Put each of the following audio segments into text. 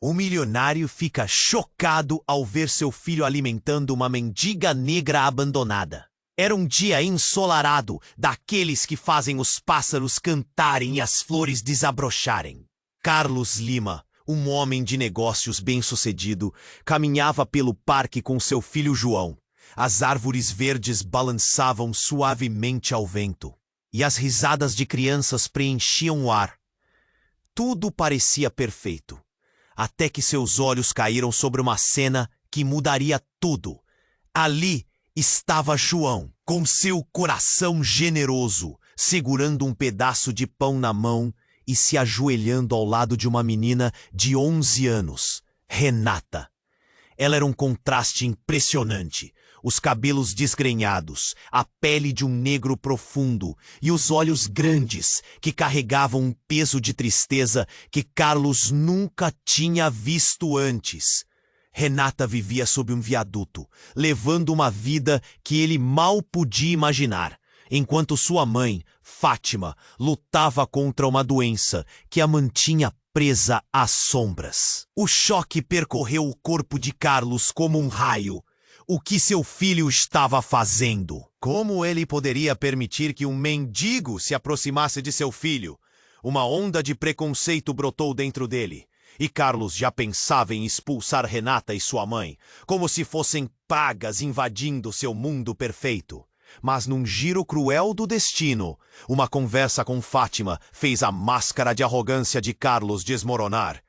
O milionário fica chocado ao ver seu filho alimentando uma mendiga negra abandonada. Era um dia ensolarado, daqueles que fazem os pássaros cantarem e as flores desabrocharem. Carlos Lima, um homem de negócios bem-sucedido, caminhava pelo parque com seu filho João. As árvores verdes balançavam suavemente ao vento, e as risadas de crianças preenchiam o ar. Tudo parecia perfeito, até que seus olhos caíram sobre uma cena que mudaria tudo. Ali estava João, com seu coração generoso, segurando um pedaço de pão na mão e se ajoelhando ao lado de uma menina de 11 anos, Renata. Ela era um contraste impressionante. Os cabelos desgrenhados, a pele de um negro profundo e os olhos grandes que carregavam um peso de tristeza que Carlos nunca tinha visto antes. Renata vivia sob um viaduto, levando uma vida que ele mal podia imaginar, enquanto sua mãe, Fátima, lutava contra uma doença que a mantinha presa às sombras. O choque percorreu o corpo de Carlos como um raio. O que seu filho estava fazendo? Como ele poderia permitir que um mendigo se aproximasse de seu filho? Uma onda de preconceito brotou dentro dele. E Carlos já pensava em expulsar Renata e sua mãe, como se fossem pragas invadindo seu mundo perfeito. Mas num giro cruel do destino, uma conversa com Fátima fez a máscara de arrogância de Carlos desmoronar.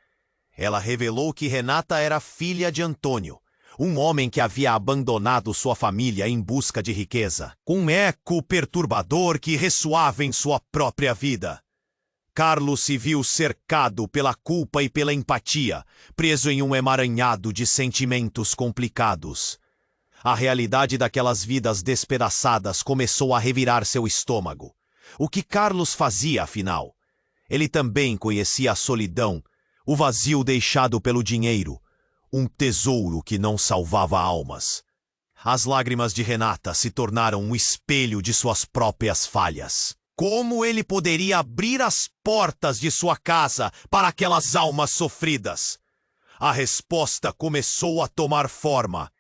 Ela revelou que Renata era filha de Antônio, um homem que havia abandonado sua família em busca de riqueza. Um eco perturbador que ressoava em sua própria vida. Carlos se viu cercado pela culpa e pela empatia, preso em um emaranhado de sentimentos complicados. A realidade daquelas vidas despedaçadas começou a revirar seu estômago. O que Carlos fazia, afinal? Ele também conhecia a solidão, o vazio deixado pelo dinheiro, um tesouro que não salvava almas. As lágrimas de Renata se tornaram um espelho de suas próprias falhas. Como ele poderia abrir as portas de sua casa para aquelas almas sofridas? A resposta começou a tomar forma.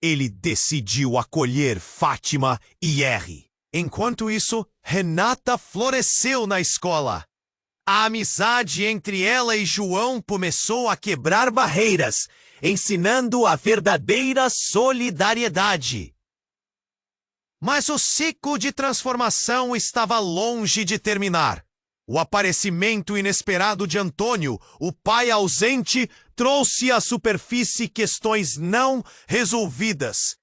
Ele decidiu acolher Fátima e R. Enquanto isso, Renata floresceu na escola. A amizade entre ela e João começou a quebrar barreiras, ensinando a verdadeira solidariedade. Mas o ciclo de transformação estava longe de terminar. O aparecimento inesperado de Antônio, o pai ausente, trouxe à superfície questões não resolvidas.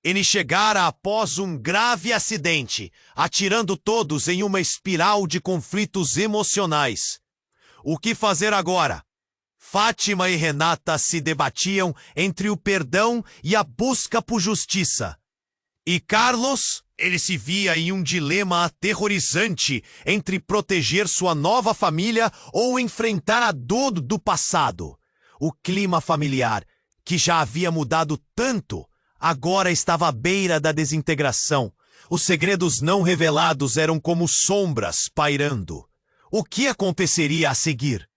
Ele chegara após um grave acidente, atirando todos em uma espiral de conflitos emocionais. O que fazer agora? Fátima e Renata se debatiam entre o perdão e a busca por justiça. E Carlos, ele se via em um dilema aterrorizante entre proteger sua nova família ou enfrentar a dor do passado. O clima familiar, que já havia mudado tanto, agora estava à beira da desintegração. Os segredos não revelados eram como sombras pairando. O que aconteceria a seguir?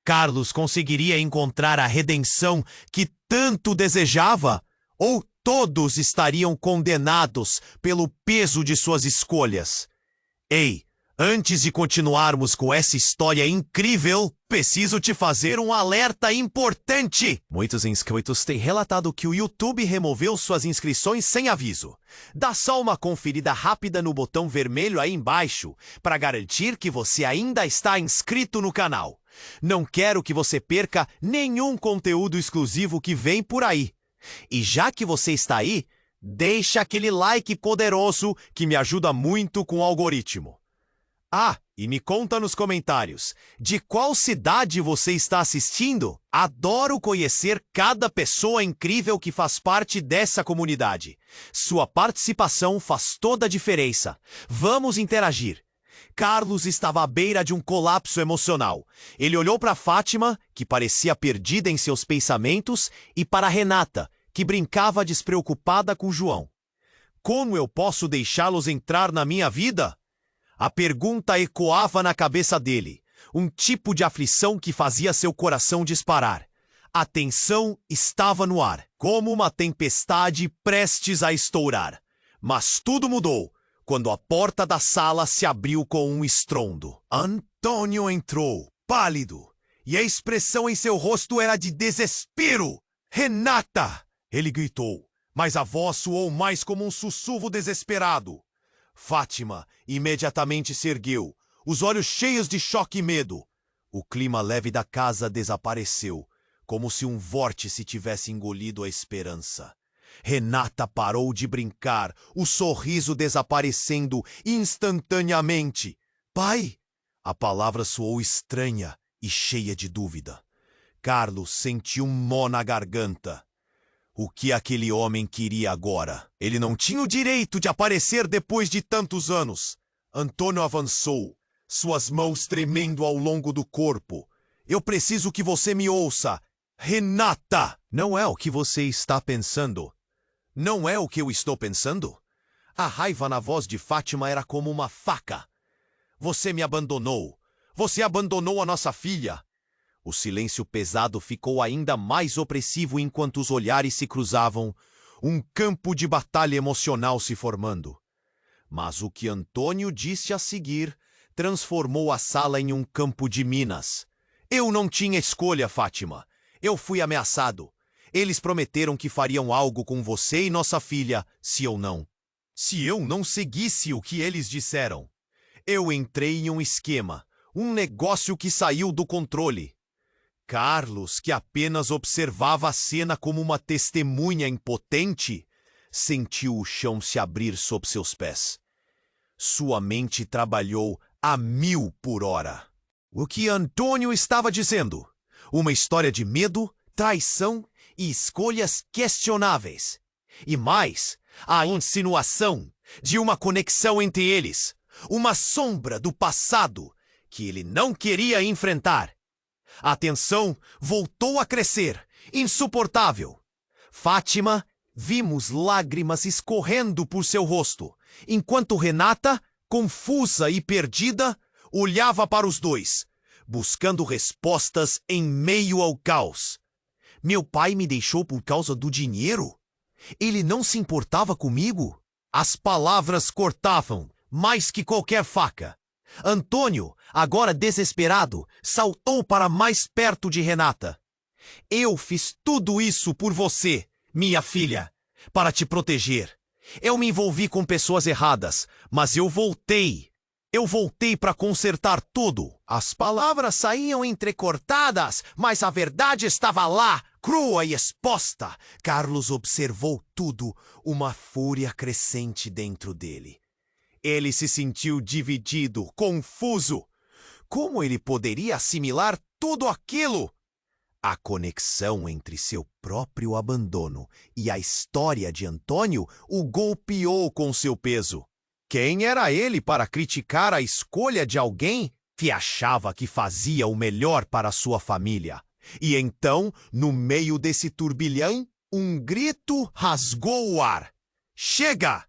Carlos conseguiria encontrar a redenção que tanto desejava? Ou todos estariam condenados pelo peso de suas escolhas? Ei, antes de continuarmos com essa história incrível, preciso te fazer um alerta importante. Muitos inscritos têm relatado que o YouTube removeu suas inscrições sem aviso. Dá só uma conferida rápida no botão vermelho aí embaixo para garantir que você ainda está inscrito no canal. Não quero que você perca nenhum conteúdo exclusivo que vem por aí. E já que você está aí, deixa aquele like poderoso que me ajuda muito com o algoritmo. Ah, e me conta nos comentários, de qual cidade você está assistindo? Adoro conhecer cada pessoa incrível que faz parte dessa comunidade. Sua participação faz toda a diferença. Vamos interagir. Carlos estava à beira de um colapso emocional. Ele olhou para Fátima, que parecia perdida em seus pensamentos, e para Renata, que brincava despreocupada com João. Como eu posso deixá-los entrar na minha vida? A pergunta ecoava na cabeça dele, um tipo de aflição que fazia seu coração disparar. A tensão estava no ar, como uma tempestade prestes a estourar. Mas tudo mudou quando a porta da sala se abriu com um estrondo. Antônio entrou, pálido, e a expressão em seu rosto era de desespero. "Renata!" ele gritou, mas a voz soou mais como um sussurro desesperado. Fátima imediatamente se ergueu, os olhos cheios de choque e medo. O clima leve da casa desapareceu, como se um vórtice tivesse engolido a esperança. Renata parou de brincar, o sorriso desaparecendo instantaneamente. "Pai!" A palavra soou estranha e cheia de dúvida. Carlos sentiu um nó na garganta. O que aquele homem queria agora? Ele não tinha o direito de aparecer depois de tantos anos. Antônio avançou, suas mãos tremendo ao longo do corpo. "Eu preciso que você me ouça. Renata!" "Não é o que você está pensando." "Não é o que eu estou pensando?" A raiva na voz de Fátima era como uma faca. "Você me abandonou. Você abandonou a nossa filha." O silêncio pesado ficou ainda mais opressivo enquanto os olhares se cruzavam, um campo de batalha emocional se formando. Mas o que Antônio disse a seguir transformou a sala em um campo de minas. "Eu não tinha escolha, Fátima. Eu fui ameaçado. Eles prometeram que fariam algo com você e nossa filha, se eu não seguisse o que eles disseram. Eu entrei em um esquema, um negócio que saiu do controle." Carlos, que apenas observava a cena como uma testemunha impotente, sentiu o chão se abrir sob seus pés. Sua mente trabalhou a 1000 por hora. O que Antônio estava dizendo? Uma história de medo, traição e escolhas questionáveis. E mais, a insinuação de uma conexão entre eles, uma sombra do passado que ele não queria enfrentar. A tensão voltou a crescer, insuportável. Fátima, vimos lágrimas escorrendo por seu rosto, enquanto Renata, confusa e perdida, olhava para os dois, buscando respostas em meio ao caos. "Meu pai me deixou por causa do dinheiro? Ele não se importava comigo?" As palavras cortavam, mais que qualquer faca. Antônio, agora desesperado, saltou para mais perto de Renata. "Eu fiz tudo isso por você, minha filha, para te proteger. Eu me envolvi com pessoas erradas, mas eu voltei. Eu voltei para consertar tudo." As palavras saíam entrecortadas, mas a verdade estava lá, crua e exposta. Carlos observou tudo, uma fúria crescente dentro dele. Ele se sentiu dividido, confuso. Como ele poderia assimilar tudo aquilo? A conexão entre seu próprio abandono e a história de Antônio o golpeou com seu peso. Quem era ele para criticar a escolha de alguém que achava que fazia o melhor para sua família? E então, no meio desse turbilhão, um grito rasgou o ar. "Chega!"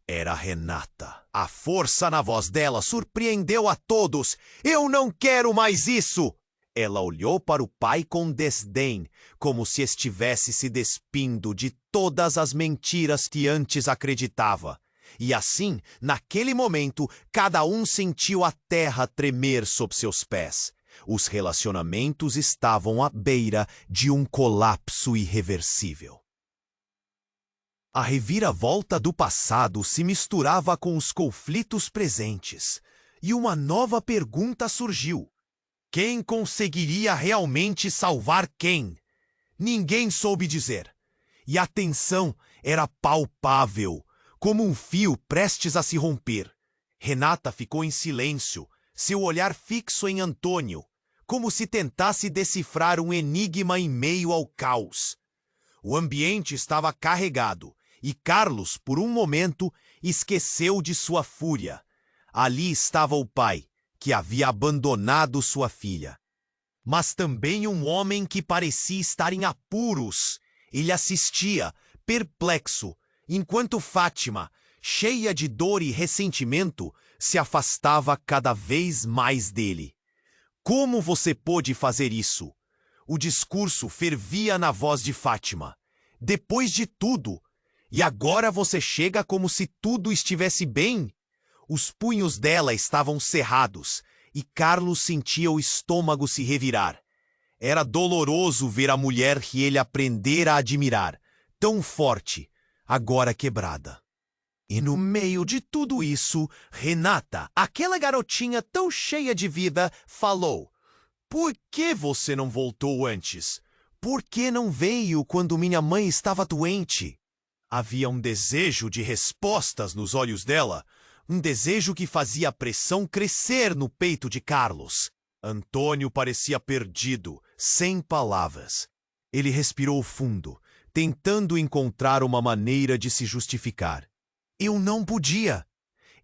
Era Renata. A força na voz dela surpreendeu a todos. "Eu não quero mais isso!" Ela olhou para o pai com desdém, como se estivesse se despindo de todas as mentiras que antes acreditava. E assim, naquele momento, cada um sentiu a terra tremer sob seus pés. Os relacionamentos estavam à beira de um colapso irreversível. A reviravolta do passado se misturava com os conflitos presentes, e uma nova pergunta surgiu. Quem conseguiria realmente salvar quem? Ninguém soube dizer. E a tensão era palpável, como um fio prestes a se romper. Renata ficou em silêncio, seu olhar fixo em Antônio, como se tentasse decifrar um enigma em meio ao caos. O ambiente estava carregado, e Carlos, por um momento, esqueceu de sua fúria. Ali estava o pai, que havia abandonado sua filha. Mas também um homem que parecia estar em apuros. Ele assistia, perplexo, enquanto Fátima, cheia de dor e ressentimento, se afastava cada vez mais dele. "Como você pôde fazer isso? O discurso fervia na voz de Fátima. Depois de tudo, e agora você chega como se tudo estivesse bem? Os punhos dela estavam cerrados, e Carlos sentia o estômago se revirar. Era doloroso ver a mulher que ele aprendera a admirar, tão forte, agora quebrada. E no meio de tudo isso, Renata, aquela garotinha tão cheia de vida, falou: "Por que você não voltou antes? Por que não veio quando minha mãe estava doente?" Havia um desejo de respostas nos olhos dela, um desejo que fazia a pressão crescer no peito de Carlos. Antônio parecia perdido, sem palavras. Ele respirou fundo, tentando encontrar uma maneira de se justificar. "Eu não podia.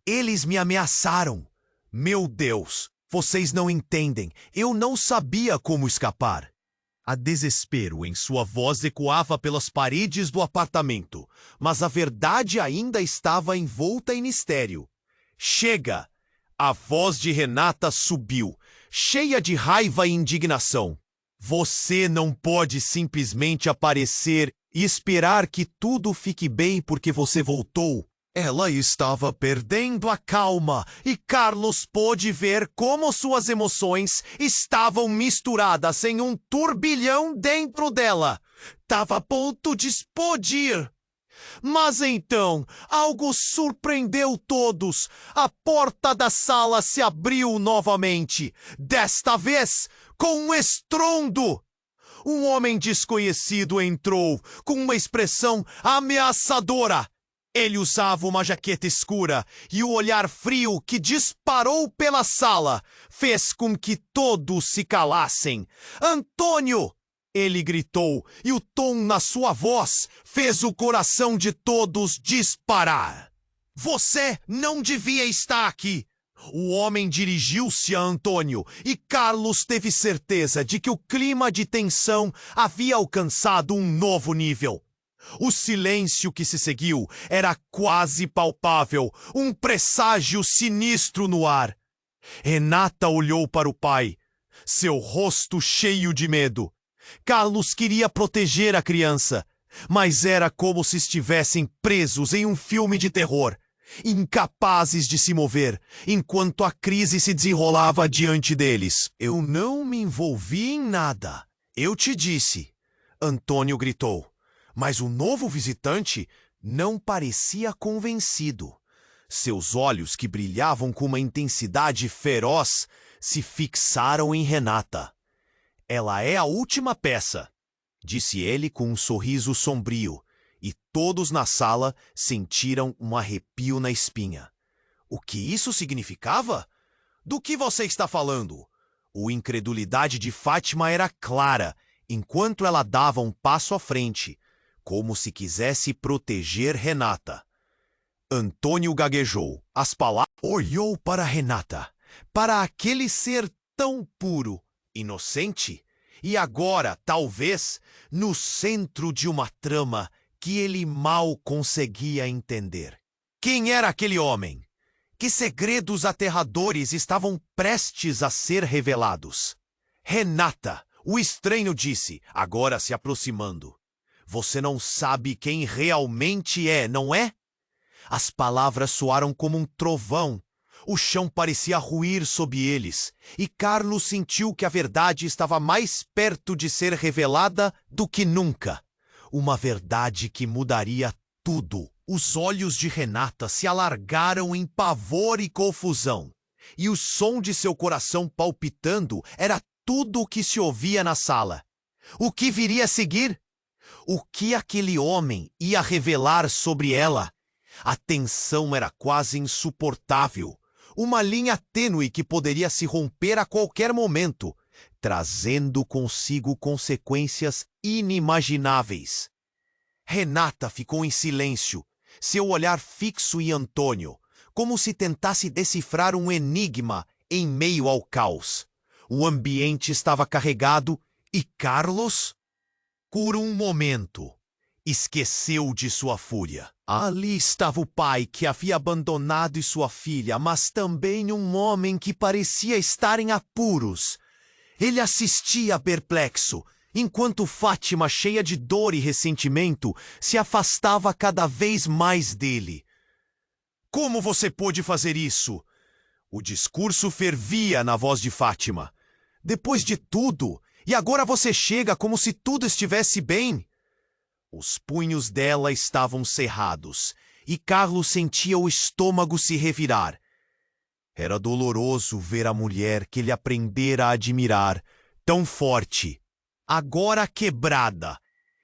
Eles me ameaçaram. Meu Deus, vocês não entendem. Eu não sabia como escapar." A desespero em sua voz ecoava pelas paredes do apartamento, mas a verdade ainda estava envolta em mistério. "Chega!" A voz de Renata subiu, cheia de raiva e indignação. "Você não pode simplesmente aparecer e esperar que tudo fique bem porque você voltou." Ela estava perdendo a calma e Carlos pôde ver como suas emoções estavam misturadas em um turbilhão dentro dela. Estava a ponto de explodir. Mas então, algo surpreendeu todos. A porta da sala se abriu novamente, desta vez com um estrondo. Um homem desconhecido entrou com uma expressão ameaçadora. Ele usava uma jaqueta escura e o olhar frio que disparou pela sala fez com que todos se calassem. "Antônio!" ele gritou, e o tom na sua voz fez o coração de todos disparar. "Você não devia estar aqui!" O homem dirigiu-se a Antônio e Carlos teve certeza de que o clima de tensão havia alcançado um novo nível. O silêncio que se seguiu era quase palpável, um presságio sinistro no ar. Renata olhou para o pai, seu rosto cheio de medo. Carlos queria proteger a criança, mas era como se estivessem presos em um filme de terror, incapazes de se mover, enquanto a crise se desenrolava diante deles. "Eu não me envolvi em nada, eu te disse", Antônio gritou. Mas o novo visitante não parecia convencido. Seus olhos, que brilhavam com uma intensidade feroz, se fixaram em Renata. "Ela é a última peça", disse ele com um sorriso sombrio, e todos na sala sentiram um arrepio na espinha. "O que isso significava? Do que você está falando?" A incredulidade de Fátima era clara, enquanto ela dava um passo à frente, como se quisesse proteger Renata. Antônio gaguejou. As palavras... Olhou para Renata, para aquele ser tão puro, inocente, e agora, talvez, no centro de uma trama que ele mal conseguia entender. Quem era aquele homem? Que segredos aterradores estavam prestes a ser revelados? "Renata", o estranho disse, agora se aproximando. "Você não sabe quem realmente é, não é?" As palavras soaram como um trovão. O chão parecia ruir sob eles, e Carlos sentiu que a verdade estava mais perto de ser revelada do que nunca. Uma verdade que mudaria tudo. Os olhos de Renata se alargaram em pavor e confusão, e o som de seu coração palpitando era tudo o que se ouvia na sala. O que viria a seguir? O que aquele homem ia revelar sobre ela? A tensão era quase insuportável. Uma linha tênue que poderia se romper a qualquer momento, trazendo consigo consequências inimagináveis. Renata ficou em silêncio, seu olhar fixo em Antônio, como se tentasse decifrar um enigma em meio ao caos. O ambiente estava carregado e Carlos... Por um momento, esqueceu de sua fúria. Ali estava o pai que havia abandonado sua filha, mas também um homem que parecia estar em apuros. Ele assistia perplexo, enquanto Fátima, cheia de dor e ressentimento, se afastava cada vez mais dele. Como você pôde fazer isso? O discurso fervia na voz de Fátima. Depois de tudo, e agora você chega como se tudo estivesse bem? Os punhos dela estavam cerrados, e Carlos sentia o estômago se revirar. Era doloroso ver a mulher que ele aprendera a admirar, tão forte, agora quebrada.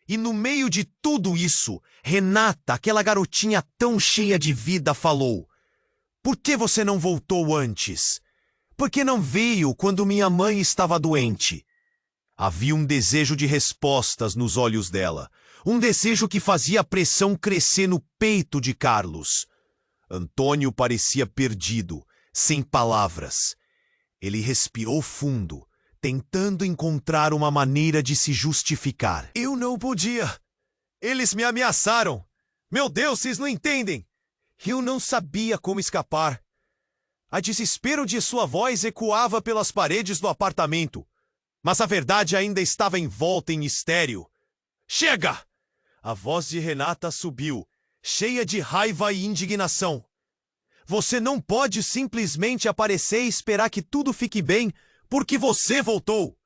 E no meio de tudo isso, Renata, aquela garotinha tão cheia de vida, falou: "Por que você não voltou antes? Por que não veio quando minha mãe estava doente?" Havia um desejo de respostas nos olhos dela, um desejo que fazia a pressão crescer no peito de Carlos. Antônio parecia perdido, sem palavras. Ele respirou fundo, tentando encontrar uma maneira de se justificar. "Eu não podia. Eles me ameaçaram. Meu Deus, vocês não entendem. Eu não sabia como escapar." A desespero de sua voz ecoava pelas paredes do apartamento, mas a verdade ainda estava envolta em mistério. "Chega!" A voz de Renata subiu, cheia de raiva e indignação. "Você não pode simplesmente aparecer e esperar que tudo fique bem porque você voltou."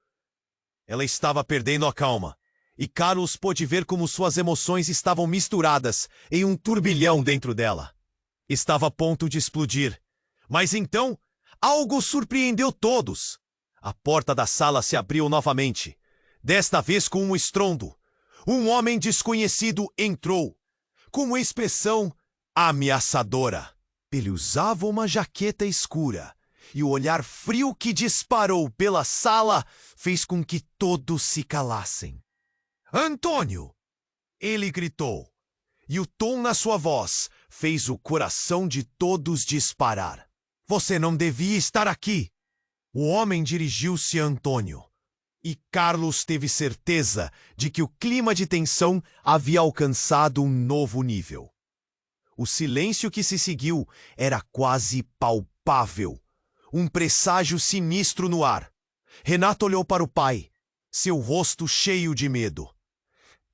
Ela estava perdendo a calma, e Carlos pôde ver como suas emoções estavam misturadas em um turbilhão dentro dela. Estava a ponto de explodir. Mas então, algo surpreendeu todos. A porta da sala se abriu novamente, desta vez com um estrondo. Um homem desconhecido entrou, com uma expressão ameaçadora. Ele usava uma jaqueta escura, e o olhar frio que disparou pela sala fez com que todos se calassem. "Antônio!" ele gritou, e o tom na sua voz fez o coração de todos disparar. "Você não devia estar aqui." O homem dirigiu-se a Antônio, e Carlos teve certeza de que o clima de tensão havia alcançado um novo nível. O silêncio que se seguiu era quase palpável, um presságio sinistro no ar. Renata olhou para o pai, seu rosto cheio de medo.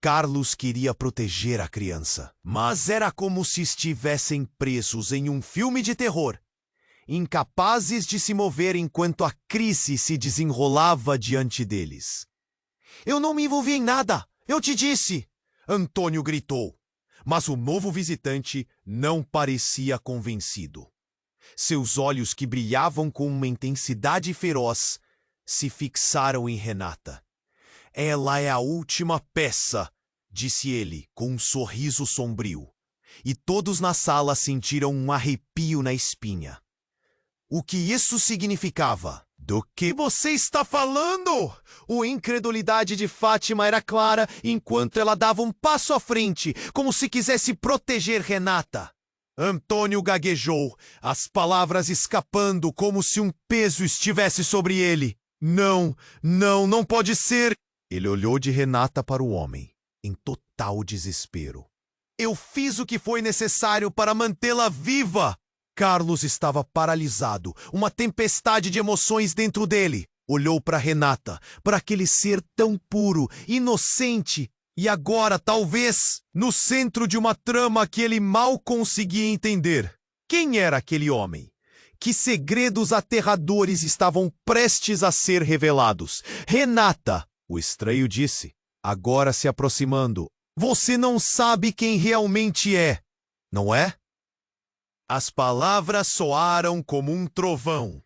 Carlos queria proteger a criança, mas era como se estivessem presos em um filme de terror, incapazes de se mover enquanto a crise se desenrolava diante deles. "Eu não me envolvi em nada, eu te disse!" Antônio gritou, mas o novo visitante não parecia convencido. Seus olhos, que brilhavam com uma intensidade feroz, se fixaram em Renata. "Ela é a última peça", disse ele com um sorriso sombrio, e todos na sala sentiram um arrepio na espinha. O que isso significava? "Do que você está falando?" A incredulidade de Fátima era clara enquanto ela dava um passo à frente, como se quisesse proteger Renata. Antônio gaguejou, as palavras escapando como se um peso estivesse sobre ele. Não, não pode ser." Ele olhou de Renata para o homem, em total desespero. "Eu fiz o que foi necessário para mantê-la viva." Carlos estava paralisado, uma tempestade de emoções dentro dele. Olhou para Renata, para aquele ser tão puro, inocente, e agora, talvez, no centro de uma trama que ele mal conseguia entender. Quem era aquele homem? Que segredos aterradores estavam prestes a ser revelados? "Renata!" o estranho disse, agora se aproximando. "Você não sabe quem realmente é, não é?" As palavras soaram como um trovão.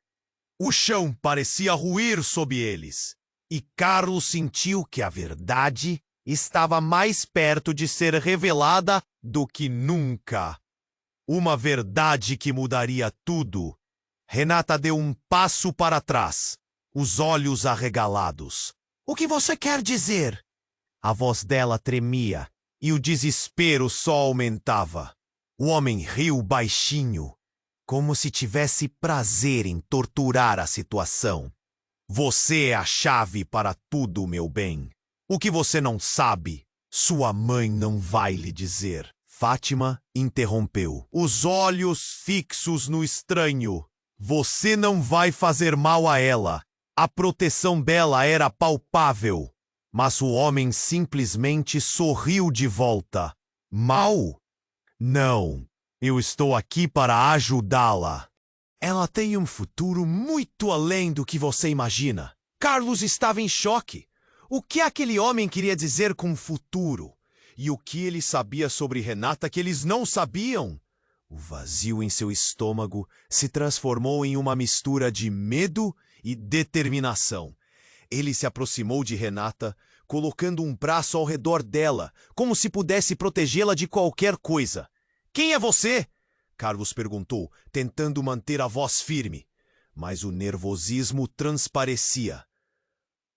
O chão parecia ruir sob eles, e Carlos sentiu que a verdade estava mais perto de ser revelada do que nunca. Uma verdade que mudaria tudo. Renata deu um passo para trás, os olhos arregalados. "O que você quer dizer?" A voz dela tremia, e o desespero só aumentava. O homem riu baixinho, como se tivesse prazer em torturar a situação. "Você é a chave para tudo, meu bem. O que você não sabe, sua mãe não vai lhe dizer." Fátima interrompeu, os olhos fixos no estranho. "Você não vai fazer mal a ela. A proteção dela era palpável, mas o homem simplesmente sorriu de volta. Mal? Não, eu estou aqui para ajudá-la. Ela tem um futuro muito além do que você imagina. Carlos estava em choque. O que aquele homem queria dizer com futuro? E o que ele sabia sobre Renata que eles não sabiam? O vazio em seu estômago se transformou em uma mistura de medo e determinação. Ele se aproximou de Renata, colocando um braço ao redor dela, como se pudesse protegê-la de qualquer coisa. Quem é você? Carlos perguntou, tentando manter a voz firme. Mas o nervosismo transparecia.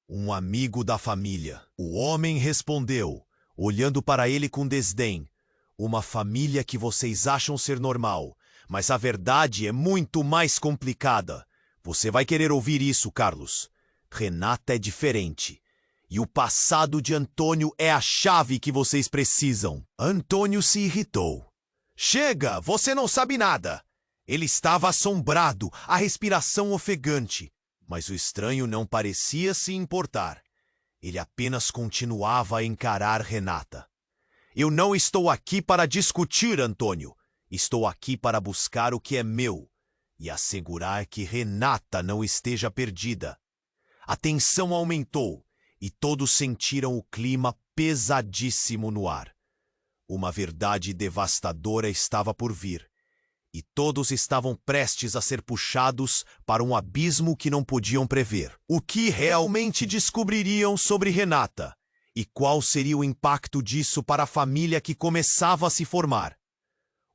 Um amigo da família. O homem respondeu, olhando para ele com desdém. Uma família que vocês acham ser normal, mas a verdade é muito mais complicada. Você vai querer ouvir isso, Carlos. Renata é diferente. E o passado de Antônio é a chave que vocês precisam. Antônio se irritou. Chega, você não sabe nada. Ele estava assombrado, a respiração ofegante. Mas o estranho não parecia se importar. Ele apenas continuava a encarar Renata. Eu não estou aqui para discutir, Antônio. Estou aqui para buscar o que é meu e assegurar que Renata não esteja perdida. A tensão aumentou e todos sentiram o clima pesadíssimo no ar. Uma verdade devastadora estava por vir. E todos estavam prestes a ser puxados para um abismo que não podiam prever. O que realmente descobririam sobre Renata? E qual seria o impacto disso para a família que começava a se formar?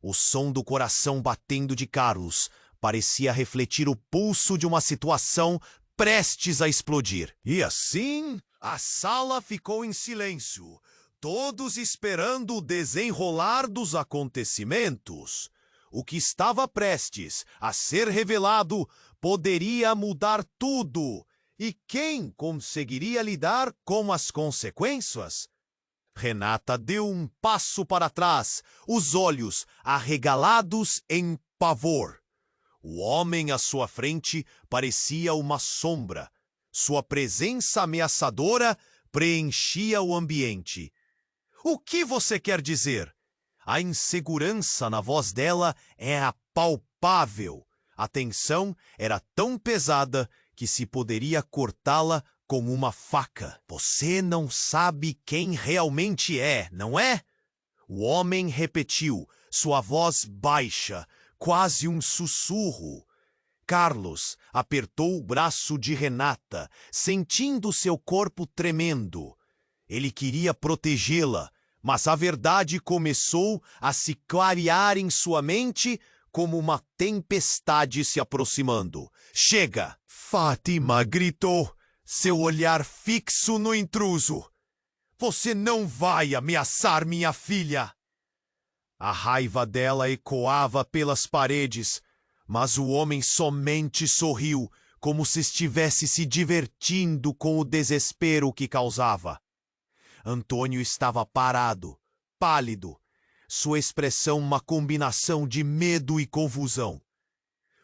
O som do coração batendo de Carlos parecia refletir o pulso de uma situação prestes a explodir. E assim, a sala ficou em silêncio, todos esperando o desenrolar dos acontecimentos. O que estava prestes a ser revelado poderia mudar tudo. E quem conseguiria lidar com as consequências? Renata deu um passo para trás, os olhos arregalados em pavor. O homem à sua frente parecia uma sombra. Sua presença ameaçadora preenchia o ambiente. O que você quer dizer? A insegurança na voz dela era palpável. A tensão era tão pesada que se poderia cortá-la com uma faca. Você não sabe quem realmente é, não é? O homem repetiu, sua voz baixa, quase um sussurro. Carlos apertou o braço de Renata, sentindo seu corpo tremendo. Ele queria protegê-la, mas a verdade começou a se clarear em sua mente como uma tempestade se aproximando. Chega! Fátima gritou, seu olhar fixo no intruso. Você não vai ameaçar minha filha! A raiva dela ecoava pelas paredes, mas o homem somente sorriu, como se estivesse se divertindo com o desespero que causava. Antônio estava parado, pálido, sua expressão uma combinação de medo e confusão.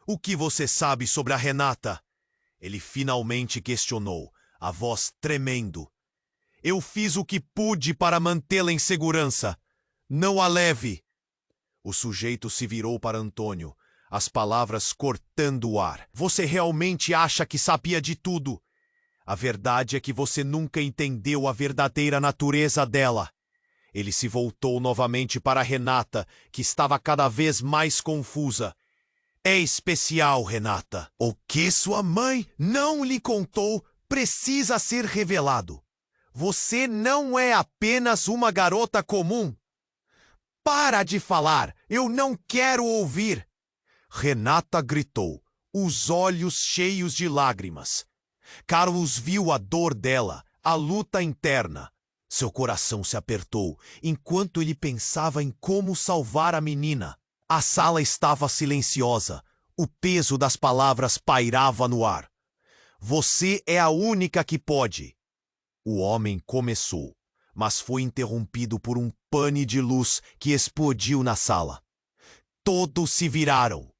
O que você sabe sobre a Renata? Ele finalmente questionou, a voz tremendo. Eu fiz o que pude para mantê-la em segurança. Não a leve. O sujeito se virou para Antônio, as palavras cortando o ar. Você realmente acha que sabia de tudo? A verdade é que você nunca entendeu a verdadeira natureza dela. Ele se voltou novamente para Renata, que estava cada vez mais confusa. É especial, Renata. O que sua mãe não lhe contou precisa ser revelado. Você não é apenas uma garota comum. Para de falar, eu não quero ouvir. Renata gritou, os olhos cheios de lágrimas. Carlos viu a dor dela, a luta interna. Seu coração se apertou, enquanto ele pensava em como salvar a menina. A sala estava silenciosa. O peso das palavras pairava no ar. Você é a única que pode. O homem começou, mas foi interrompido por um pane de luz que explodiu na sala. Todos se viraram,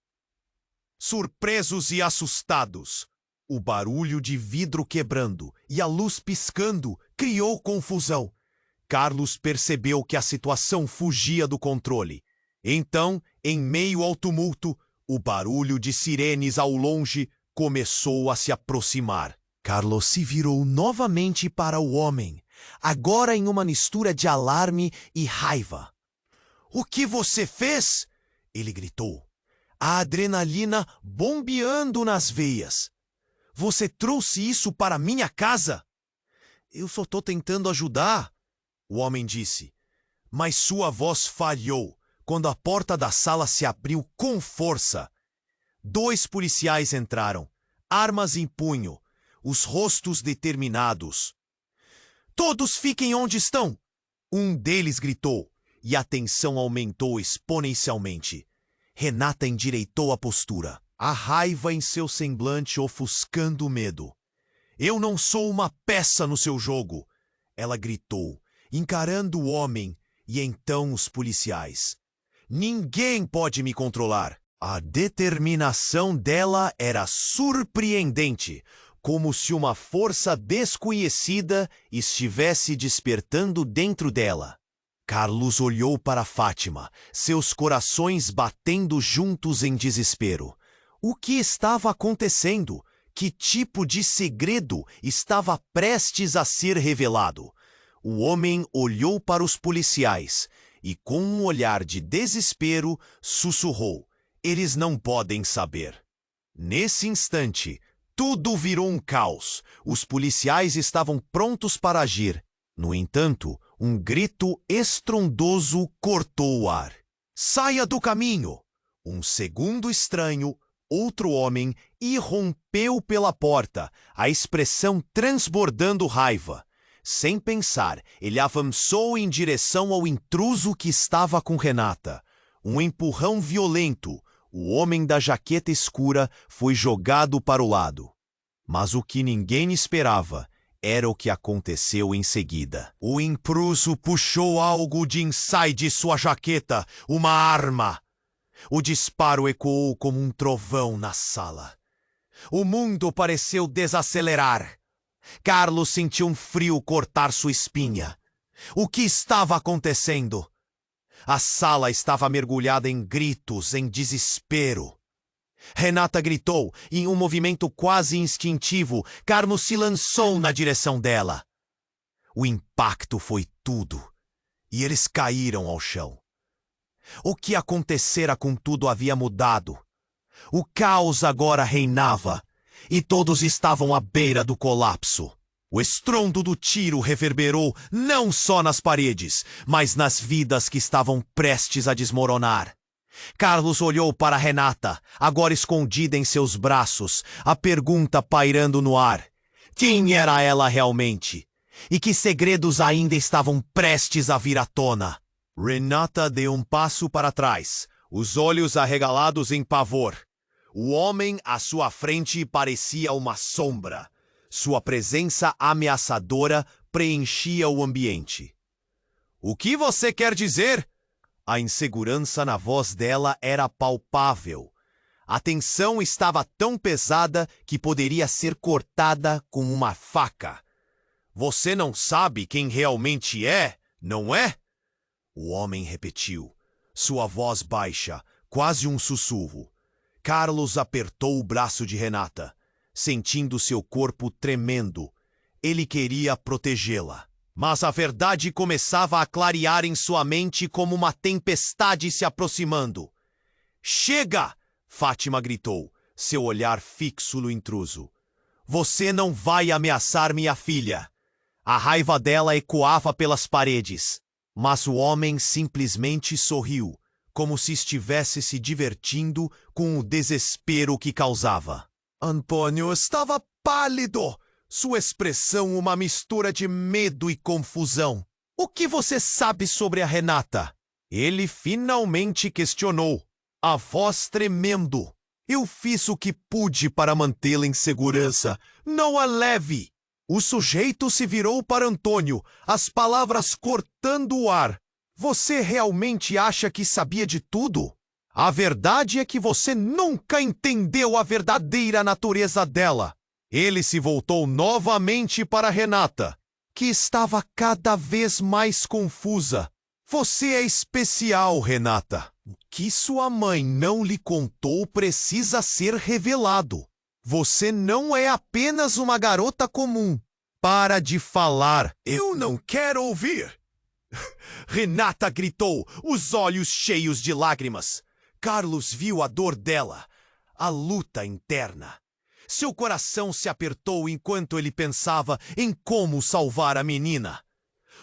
surpresos e assustados. O barulho de vidro quebrando e a luz piscando criou confusão. Carlos percebeu que a situação fugia do controle. Então, em meio ao tumulto, o barulho de sirenes ao longe começou a se aproximar. Carlos se virou novamente para o homem, agora em uma mistura de alarme e raiva. "O que você fez?" ele gritou, a adrenalina bombeando nas veias. "Você trouxe isso para minha casa?" "Eu só estou tentando ajudar", o homem disse. Mas sua voz falhou quando a porta da sala se abriu com força. 2 policiais entraram, armas em punho, os rostos determinados. "Todos fiquem onde estão!" um deles gritou, e a tensão aumentou exponencialmente. Renata endireitou a postura, a raiva em seu semblante ofuscando o medo. "Eu não sou uma peça no seu jogo!" ela gritou, encarando o homem e então os policiais. "Ninguém pode me controlar!" A determinação dela era surpreendente, como se uma força desconhecida estivesse despertando dentro dela. Carlos olhou para Fátima, seus corações batendo juntos em desespero. O que estava acontecendo? Que tipo de segredo estava prestes a ser revelado? O homem olhou para os policiais e, com um olhar de desespero, sussurrou: "Eles não podem saber." Nesse instante, tudo virou um caos. Os policiais estavam prontos para agir. No entanto, um grito estrondoso cortou o ar. "Saia do caminho!" Um segundo estranho, outro homem, irrompeu pela porta, a expressão transbordando raiva. Sem pensar, ele avançou em direção ao intruso que estava com Renata. Um empurrão violento. O homem da jaqueta escura foi jogado para o lado. Mas o que ninguém esperava era o que aconteceu em seguida. O intruso puxou algo de inside sua jaqueta, uma arma. O disparo ecoou como um trovão na sala. O mundo pareceu desacelerar. Carlos sentiu um frio cortar sua espinha. O que estava acontecendo? A sala estava mergulhada em gritos, em desespero. Renata gritou, e em um movimento quase instintivo, Carlos se lançou na direção dela. O impacto foi tudo, e eles caíram ao chão. O que acontecera com tudo havia mudado. O caos agora reinava, e todos estavam à beira do colapso. O estrondo do tiro reverberou não só nas paredes, mas nas vidas que estavam prestes a desmoronar. Carlos olhou para Renata, agora escondida em seus braços, a pergunta pairando no ar. Quem era ela realmente? E que segredos ainda estavam prestes a vir à tona? Renata deu um passo para trás, os olhos arregalados em pavor. O homem à sua frente parecia uma sombra. Sua presença ameaçadora preenchia o ambiente. "O que você quer dizer?" A insegurança na voz dela era palpável. A tensão estava tão pesada que poderia ser cortada com uma faca. "Você não sabe quem realmente é, não é?" O homem repetiu, sua voz baixa, quase um sussurro. Carlos apertou o braço de Renata, sentindo seu corpo tremendo. Ele queria protegê-la. Mas a verdade começava a clarear em sua mente como uma tempestade se aproximando. "Chega!" Fátima gritou, seu olhar fixo no intruso. "Você não vai ameaçar minha filha." A raiva dela ecoava pelas paredes, mas o homem simplesmente sorriu, como se estivesse se divertindo com o desespero que causava. Antônio estava pálido, sua expressão uma mistura de medo e confusão. "O que você sabe sobre a Renata?" Ele finalmente questionou, a voz tremendo. "Eu fiz o que pude para mantê-la em segurança. Não a leve." O sujeito se virou para Antônio, as palavras cortando o ar. "Você realmente acha que sabia de tudo? A verdade é que você nunca entendeu a verdadeira natureza dela." Ele se voltou novamente para Renata, que estava cada vez mais confusa. Você é especial, Renata. O que sua mãe não lhe contou precisa ser revelado. Você não é apenas uma garota comum. Para de falar. Eu não quero ouvir. Renata gritou, os olhos cheios de lágrimas. Carlos viu a dor dela, a luta interna. Seu coração se apertou enquanto ele pensava em como salvar a menina.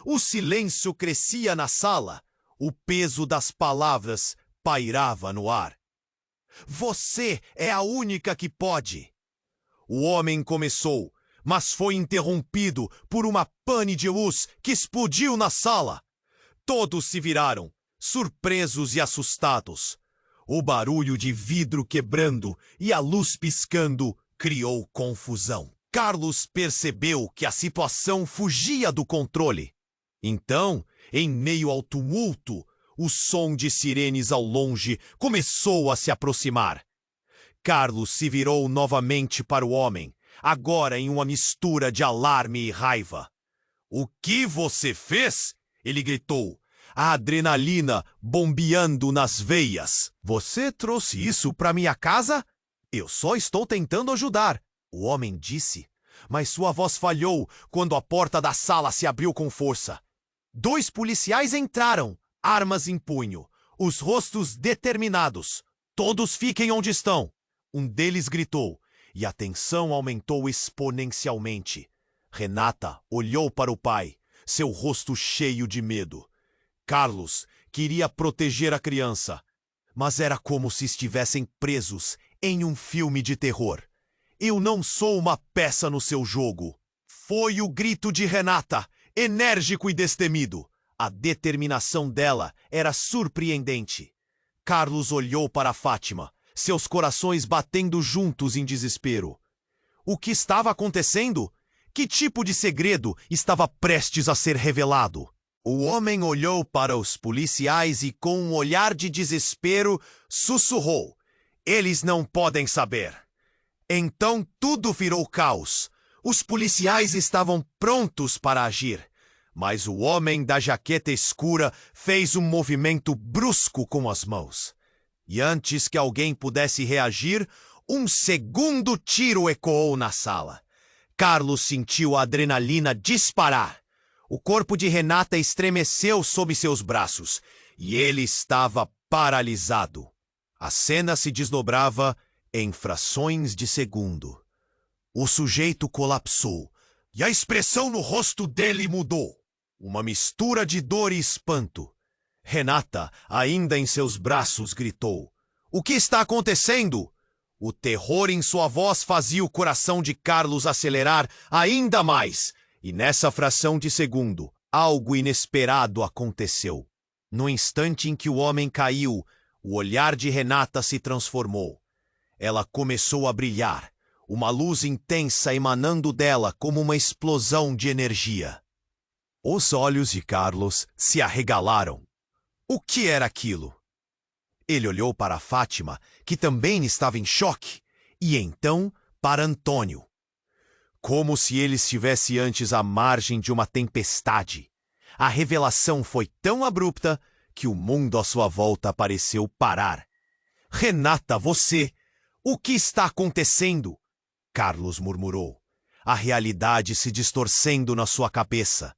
O silêncio crescia na sala. O peso das palavras pairava no ar. Você é a única que pode. O homem começou, mas foi interrompido por uma pane de luz que explodiu na sala. Todos se viraram, surpresos e assustados. O barulho de vidro quebrando e a luz piscando criou confusão. Carlos percebeu que a situação fugia do controle. Então, em meio ao tumulto, o som de sirenes ao longe começou a se aproximar. Carlos se virou novamente para o homem, agora em uma mistura de alarme e raiva. O que você fez? Ele gritou, a adrenalina bombeando nas veias. Você trouxe isso para minha casa? Eu só estou tentando ajudar, o homem disse, mas sua voz falhou quando a porta da sala se abriu com força. 2 policiais entraram, armas em punho, os rostos determinados. Todos fiquem onde estão. Um deles gritou, e a tensão aumentou exponencialmente. Renata olhou para o pai, seu rosto cheio de medo. Carlos queria proteger a criança, mas era como se estivessem presos em um filme de terror. Eu não sou uma peça no seu jogo. Foi o grito de Renata, enérgico e destemido. A determinação dela era surpreendente. Carlos olhou para Fátima, seus corações batendo juntos em desespero. O que estava acontecendo? Que tipo de segredo estava prestes a ser revelado? O homem olhou para os policiais e, com um olhar de desespero, sussurrou: eles não podem saber. Então tudo virou caos. Os policiais estavam prontos para agir, mas o homem da jaqueta escura fez um movimento brusco com as mãos. E antes que alguém pudesse reagir, um segundo tiro ecoou na sala. Carlos sentiu a adrenalina disparar. O corpo de Renata estremeceu sob seus braços e ele estava paralisado. A cena se desdobrava em frações de segundo. O sujeito colapsou e a expressão no rosto dele mudou. Uma mistura de dor e espanto. Renata, ainda em seus braços, gritou: o que está acontecendo? O terror em sua voz fazia o coração de Carlos acelerar ainda mais. E nessa fração de segundo, algo inesperado aconteceu. No instante em que o homem caiu, o olhar de Renata se transformou. Ela começou a brilhar, uma luz intensa emanando dela como uma explosão de energia. Os olhos de Carlos se arregalaram. O que era aquilo? Ele olhou para Fátima, que também estava em choque, e então para Antônio. Como se ele estivesse antes à margem de uma tempestade. A revelação foi tão abrupta que o mundo à sua volta pareceu parar. Renata, você! O que está acontecendo? Carlos murmurou, a realidade se distorcendo na sua cabeça.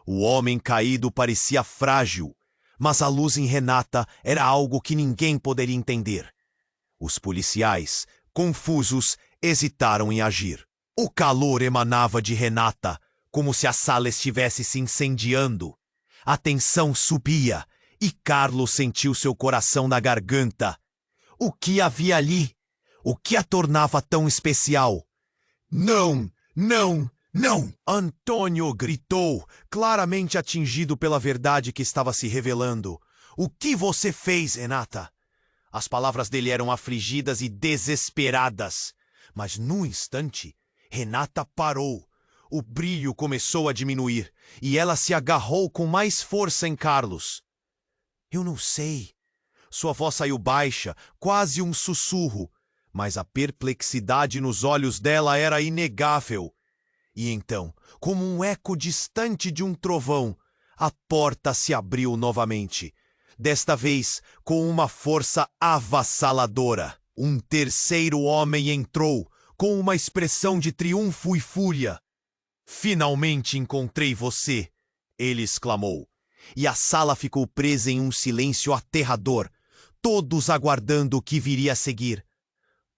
O homem caído parecia frágil, mas a luz em Renata era algo que ninguém poderia entender. Os policiais, confusos, hesitaram em agir. O calor emanava de Renata, como se a sala estivesse se incendiando. A tensão subia e Carlos sentiu seu coração na garganta. O que havia ali? O que a tornava tão especial? Não, não, não! Antônio gritou, claramente atingido pela verdade que estava se revelando. O que você fez, Renata? As palavras dele eram afligidas e desesperadas. Mas num instante, Renata parou. O brilho começou a diminuir e ela se agarrou com mais força em Carlos. Eu não sei. Sua voz saiu baixa, quase um sussurro. mas a perplexidade nos olhos dela era inegável. E então, como um eco distante de um trovão, a porta se abriu novamente, desta vez com uma força avassaladora. Um terceiro homem entrou, com uma expressão de triunfo e fúria. "Finalmente encontrei você!" ele exclamou. E a sala ficou presa em um silêncio aterrador, todos aguardando o que viria a seguir.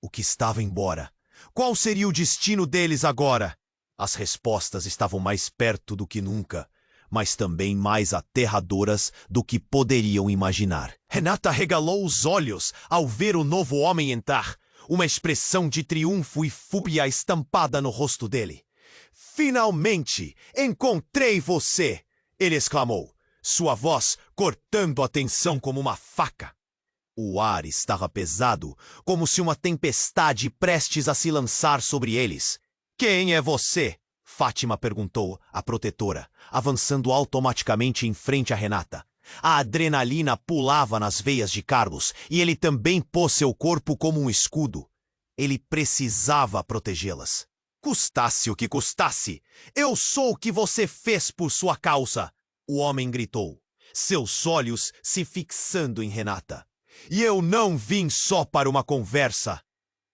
O que estava embora? Qual seria o destino deles agora? As respostas estavam mais perto do que nunca, mas também mais aterradoras do que poderiam imaginar. Renata regalou os olhos ao ver o novo homem entrar, uma expressão de triunfo e fúria estampada no rosto dele. "Finalmente encontrei você!" ele exclamou, sua voz cortando a tensão como uma faca. O ar estava pesado, como se uma tempestade prestes a se lançar sobre eles. "Quem é você?" Fátima perguntou à protetora, avançando automaticamente em frente a Renata. A adrenalina pulava nas veias de Carlos e ele também pôs seu corpo como um escudo. Ele precisava protegê-las. "Custasse o que custasse, eu sou o que você fez por sua causa!" o homem gritou, seus olhos se fixando em Renata. "E eu não vim só para uma conversa."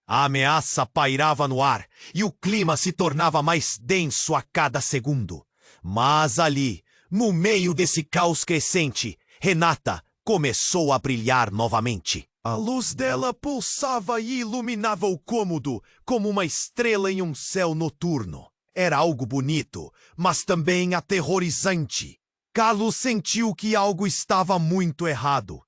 A ameaça pairava no ar e o clima se tornava mais denso a cada segundo. Mas ali, no meio desse caos crescente, Renata começou a brilhar novamente. A luz dela pulsava e iluminava o cômodo como uma estrela em um céu noturno. Era algo bonito, mas também aterrorizante. Carlos sentiu que algo estava muito errado.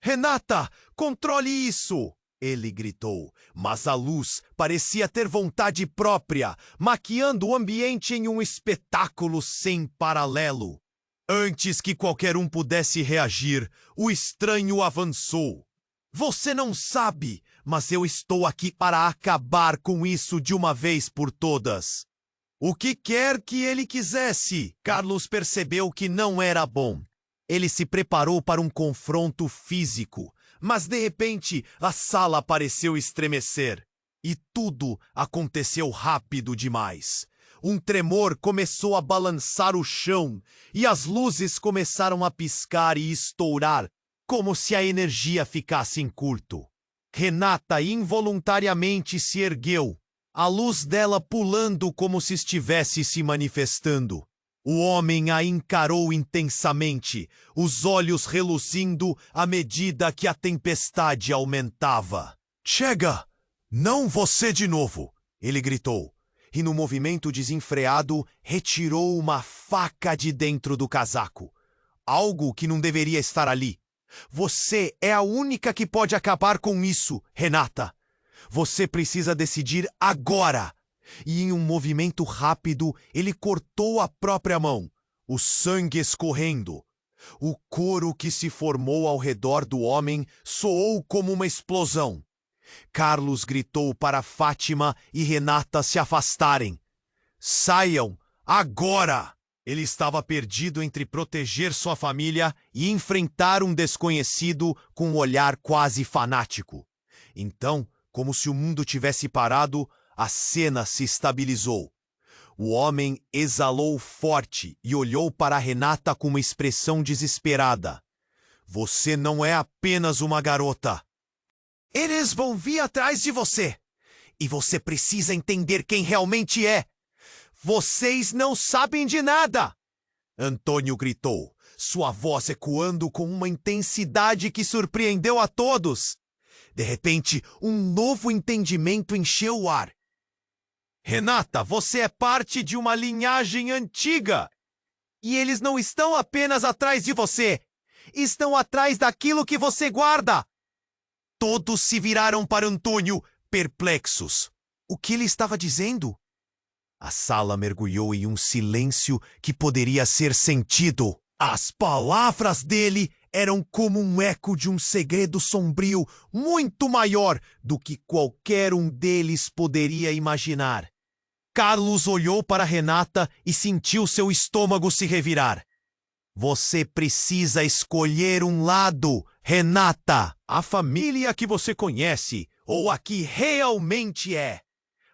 "Renata, controle isso!" ele gritou, mas a luz parecia ter vontade própria, maquiando o ambiente em um espetáculo sem paralelo. Antes que qualquer um pudesse reagir, o estranho avançou. "Você não sabe, mas eu estou aqui para acabar com isso de uma vez por todas." O que quer que ele quisesse, Carlos percebeu que não era bom. Ele se preparou para um confronto físico, mas de repente a sala pareceu estremecer. E tudo aconteceu rápido demais. Um tremor começou a balançar o chão e as luzes começaram a piscar e estourar, como se a energia ficasse em curto. Renata involuntariamente se ergueu, a luz dela pulando como se estivesse se manifestando. O homem a encarou intensamente, os olhos reluzindo à medida que a tempestade aumentava. "Chega! Não você de novo!" ele gritou, e no movimento desenfreado retirou uma faca de dentro do casaco. Algo que não deveria estar ali. "Você é a única que pode acabar com isso, Renata. Você precisa decidir agora." E em um movimento rápido, ele cortou a própria mão, o sangue escorrendo. O coro que se formou ao redor do homem soou como uma explosão. Carlos gritou para Fátima e Renata se afastarem. "Saiam, agora!" Ele estava perdido entre proteger sua família e enfrentar um desconhecido com um olhar quase fanático. Então, como se o mundo tivesse parado, a cena se estabilizou. O homem exalou forte e olhou para Renata com uma expressão desesperada. "Você não é apenas uma garota. Eles vão vir atrás de você. E você precisa entender quem realmente é. Vocês não sabem de nada!" Antônio gritou, sua voz ecoando com uma intensidade que surpreendeu a todos. De repente, um novo entendimento encheu o ar. "Renata, você é parte de uma linhagem antiga. E eles não estão apenas atrás de você. Estão atrás daquilo que você guarda." Todos se viraram para Antônio, perplexos. O que ele estava dizendo? A sala mergulhou em um silêncio que poderia ser sentido. As palavras dele eram como um eco de um segredo sombrio muito maior do que qualquer um deles poderia imaginar. Carlos olhou para Renata e sentiu seu estômago se revirar. "Você precisa escolher um lado, Renata. A família que você conhece, ou aqui realmente é?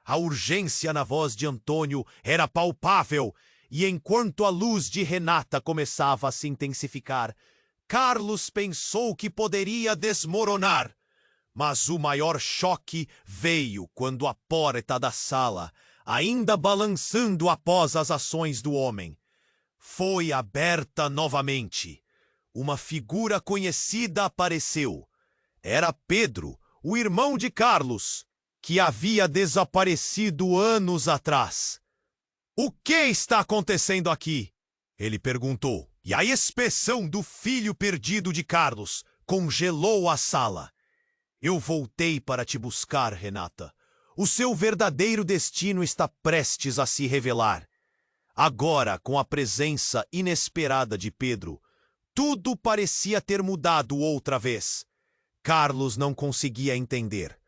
A urgência na voz de Antônio era palpável, e enquanto a luz de Renata começava a se intensificar, Carlos pensou que poderia desmoronar. Mas o maior choque veio quando a porta da sala, ainda balançando após as ações do homem, foi aberta novamente. Uma figura conhecida apareceu. Era Pedro, o irmão de Carlos, que havia desaparecido anos atrás. "O que está acontecendo aqui?" ele perguntou. E a expressão do filho perdido de Carlos congelou a sala. "Eu voltei para te buscar, Renata. O seu verdadeiro destino está prestes a se revelar." Agora, com a presença inesperada de Pedro, tudo parecia ter mudado outra vez. Carlos não conseguia entender.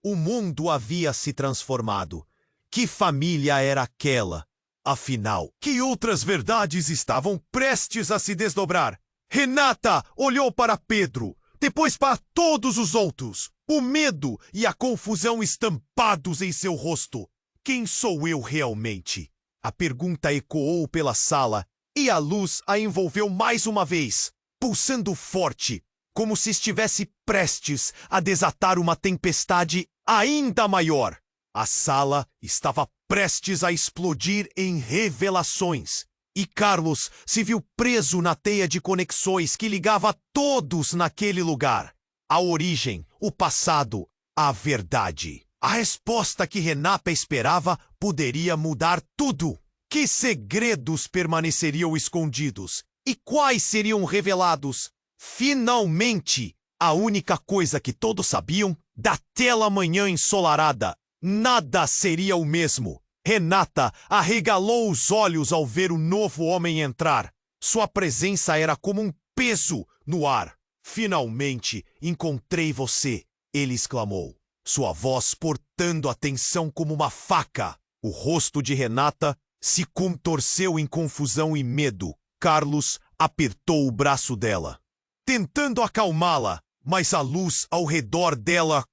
O mundo havia se transformado. Que família era aquela? Afinal, que outras verdades estavam prestes a se desdobrar? Renata olhou para Pedro, depois para todos os outros, o medo e a confusão estampados em seu rosto. Quem sou eu realmente? A pergunta ecoou pela sala e a luz a envolveu mais uma vez, pulsando forte, como se estivesse prestes a desatar uma tempestade ainda maior. A sala estava prestes a explodir em revelações, e Carlos se viu preso na teia de conexões que ligava todos naquele lugar. A origem, o passado, a verdade. A resposta que Renata esperava poderia mudar tudo. Que segredos permaneceriam escondidos? E quais seriam revelados? Finalmente, a única coisa que todos sabiam, daquela manhã ensolarada, nada seria o mesmo. Renata arregalou os olhos ao ver o novo homem entrar. Sua presença era como um peso no ar. "Finalmente encontrei você", ele exclamou, sua voz cortando a tensão como uma faca. O rosto de Renata se contorceu em confusão e medo. Carlos apertou o braço dela, tentando acalmá-la, mas a luz ao redor dela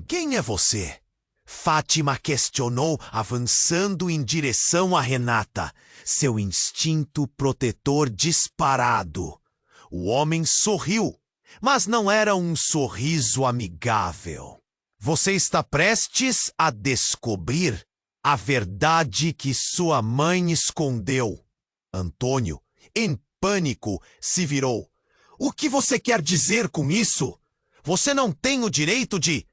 "Quem é você?" Fátima questionou, avançando em direção a Renata, seu instinto protetor disparado. O homem sorriu, mas não era um sorriso amigável. "Você está prestes a descobrir a verdade que sua mãe escondeu." Antônio, em pânico, se virou. "O que você quer dizer com isso? Você não tem o direito de..."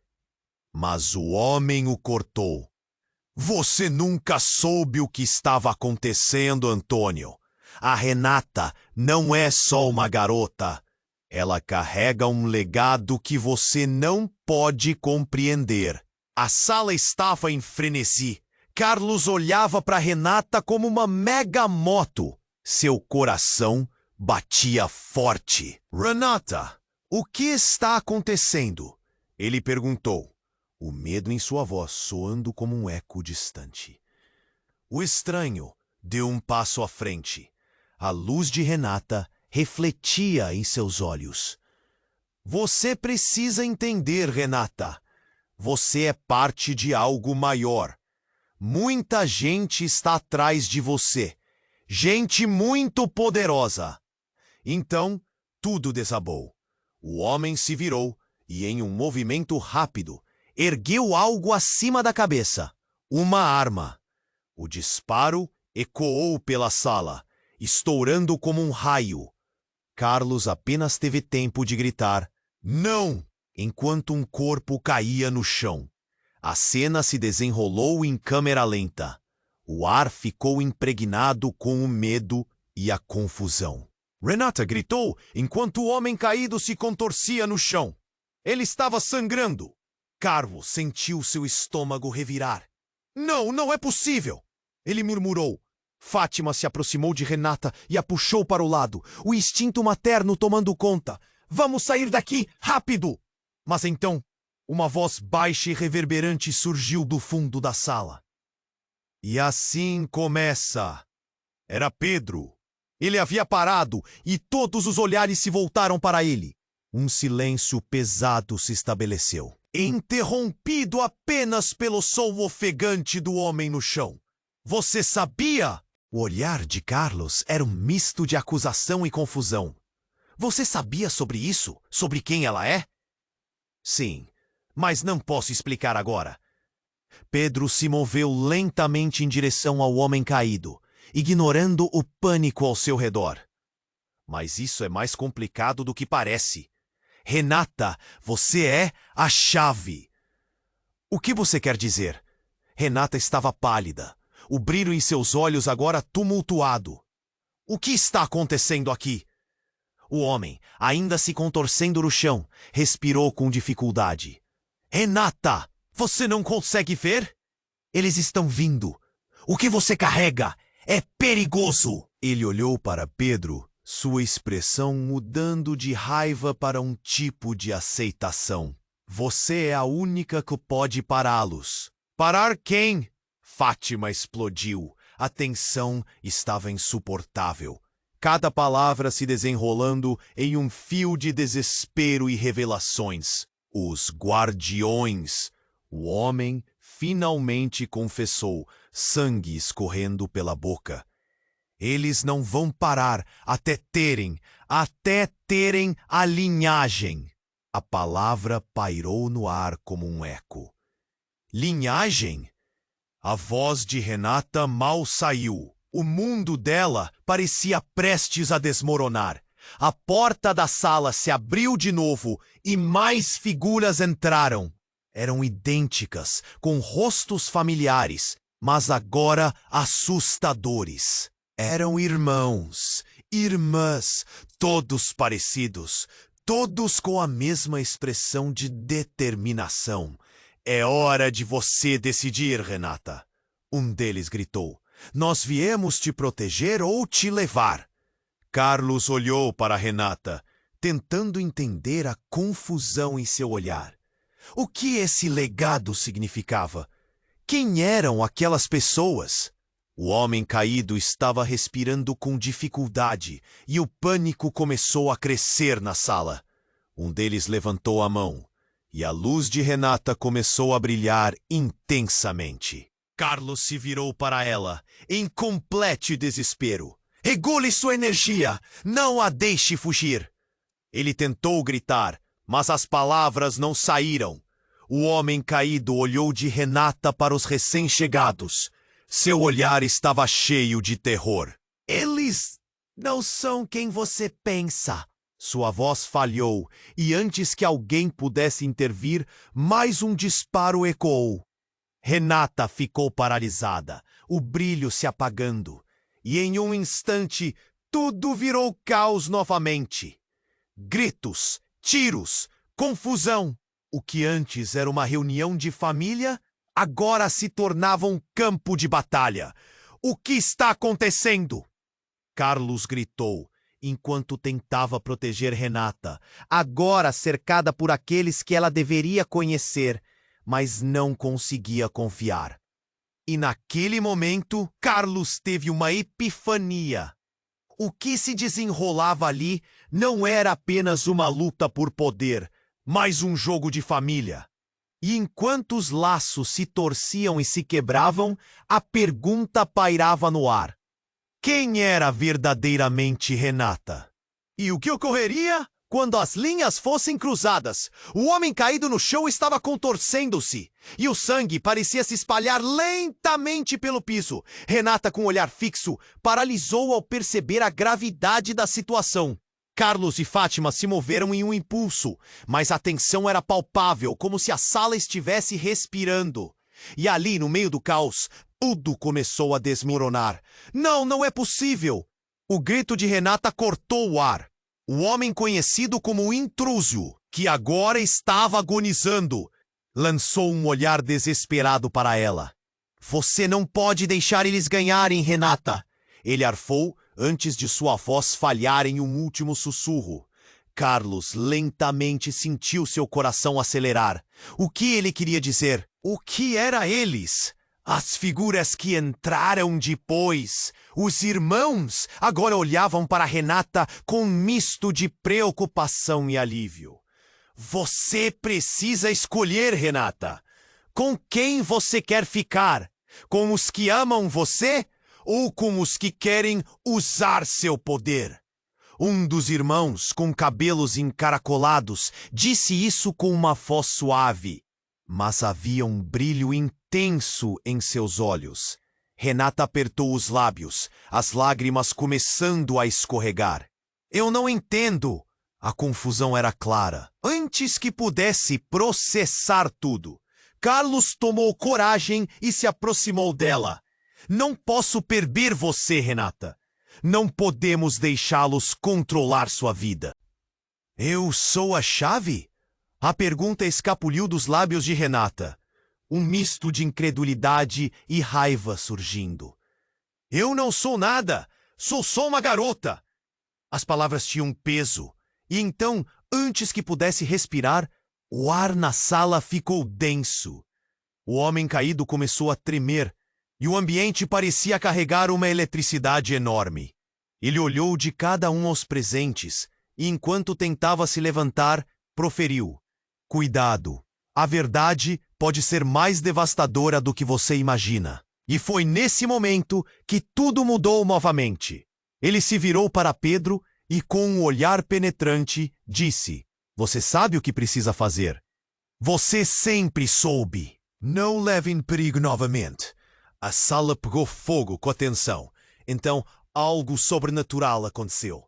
Mas o homem o cortou. "Você nunca soube o que estava acontecendo, Antônio. A Renata não é só uma garota. Ela carrega um legado que você não pode compreender." A sala estava em frenesi. Carlos olhava para Renata como uma mega moto. Seu coração batia forte. "Renata, o que está acontecendo?" ele perguntou, o medo em sua voz soando como um eco distante. O estranho deu um passo à frente. A luz de Renata refletia em seus olhos. "Você precisa entender, Renata. Você é parte de algo maior. Muita gente está atrás de você. Gente muito poderosa." Então, tudo desabou. O homem se virou e, em um movimento rápido, ergueu algo acima da cabeça. Uma arma. O disparo ecoou pela sala, estourando como um raio. Carlos apenas teve tempo de gritar "Não!" enquanto um corpo caía no chão. A cena se desenrolou em câmera lenta. O ar ficou impregnado com o medo e a confusão. Renata gritou enquanto o homem caído se contorcia no chão. Ele estava sangrando. Carlos sentiu seu estômago revirar. "Não, não é possível!" ele murmurou. Fátima se aproximou de Renata e a puxou para o lado, o instinto materno tomando conta. "Vamos sair daqui, rápido!" Mas então, uma voz baixa e reverberante surgiu do fundo da sala. "E assim começa." Era Pedro. Ele havia parado e todos os olhares se voltaram para ele. Um silêncio pesado se estabeleceu. interrompido apenas pelo som ofegante do homem no chão. Você sabia? O olhar de Carlos era um misto de acusação e confusão. Você sabia sobre isso? Sobre quem ela é? Sim, mas não posso explicar agora. Pedro se moveu lentamente em direção ao homem caído, ignorando o pânico ao seu redor. Mas isso é mais complicado do que parece. Renata, você é a chave. O que você quer dizer? Renata estava pálida, o brilho em seus olhos agora tumultuado. O que está acontecendo aqui? O homem, ainda se contorcendo no chão, respirou com dificuldade. Renata, você não consegue ver? Eles estão vindo. O que você carrega é perigoso. Ele olhou para Pedro, sua expressão mudando de raiva para um tipo de aceitação. Você é a única que pode pará-los. Parar quem? Fátima explodiu. A tensão estava insuportável. Cada palavra se desenrolando em um fio de desespero e revelações. Os guardiões. O homem finalmente confessou, sangue escorrendo pela boca. Eles não vão parar até terem a linhagem. A palavra pairou no ar como um eco. Linhagem? A voz de Renata mal saiu. O mundo dela parecia prestes a desmoronar. A porta da sala se abriu de novo e mais figuras entraram. Eram idênticas, com rostos familiares, mas agora assustadores. Eram irmãos, irmãs, todos parecidos, todos com a mesma expressão de determinação. É hora de você decidir, Renata. Um deles gritou. Nós viemos te proteger ou te levar. Carlos olhou para Renata, tentando entender a confusão em seu olhar. O que esse legado significava? Quem eram aquelas pessoas? O homem caído estava respirando com dificuldade e o pânico começou a crescer na sala. Um deles levantou a mão e a luz de Renata começou a brilhar intensamente. Carlos se virou para ela, em completo desespero. Regule sua energia! Não a deixe fugir! Ele tentou gritar, mas as palavras não saíram. O homem caído olhou de Renata para os recém-chegados. Seu olhar estava cheio de terror. Eles não são quem você pensa. Sua voz falhou, e antes que alguém pudesse intervir, mais um disparo ecoou. Renata ficou paralisada, o brilho se apagando, e em um instante tudo virou caos novamente. Gritos, tiros, confusão. O que antes era uma reunião de família, agora se tornava um campo de batalha. O que está acontecendo? Carlos gritou, enquanto tentava proteger Renata, agora cercada por aqueles que ela deveria conhecer, mas não conseguia confiar. E naquele momento, Carlos teve uma epifania. O que se desenrolava ali não era apenas uma luta por poder, mas um jogo de família. E enquanto os laços se torciam e se quebravam, a pergunta pairava no ar. Quem era verdadeiramente Renata? E o que ocorreria quando as linhas fossem cruzadas? O homem caído no chão estava contorcendo-se, e o sangue parecia se espalhar lentamente pelo piso. Renata, com o olhar fixo, paralisou ao perceber a gravidade da situação. Carlos e Fátima se moveram em um impulso, mas a tensão era palpável, como se a sala estivesse respirando. E ali, no meio do caos, tudo começou a desmoronar. Não, não é possível! O grito de Renata cortou o ar. O homem conhecido como o intruso, que agora estava agonizando, lançou um olhar desesperado para ela. Você não pode deixar eles ganharem, Renata! Ele arfou antes de sua voz falhar em um último sussurro. Carlos lentamente sentiu seu coração acelerar. O que ele queria dizer? O que era eles? As figuras que entraram depois, os irmãos, agora olhavam para Renata com um misto de preocupação e alívio. Você precisa escolher, Renata. Com quem você quer ficar? Com os que amam você ou com os que querem usar seu poder? Um dos irmãos, com cabelos encaracolados, disse isso com uma voz suave, mas havia um brilho intenso em seus olhos. Renata apertou os lábios, as lágrimas começando a escorregar. Eu não entendo. A confusão era clara. Antes que pudesse processar tudo, Carlos tomou coragem e se aproximou dela. Não posso perder você, Renata. Não podemos deixá-los controlar sua vida. Eu sou a chave? A pergunta escapuliu dos lábios de Renata. Um misto de incredulidade e raiva surgindo. Eu não sou nada. Sou só uma garota. As palavras tinham peso. E então, antes que pudesse respirar, o ar na sala ficou denso. O homem caído começou a tremer, e o ambiente parecia carregar uma eletricidade enorme. Ele olhou de cada um aos presentes, e enquanto tentava se levantar, proferiu: Cuidado, a verdade pode ser mais devastadora do que você imagina. E foi nesse momento que tudo mudou novamente. Ele se virou para Pedro e, com um olhar penetrante, disse: Você sabe o que precisa fazer. Você sempre soube. Não leve em perigo novamente. A sala pegou fogo com a tensão. Então, algo sobrenatural aconteceu.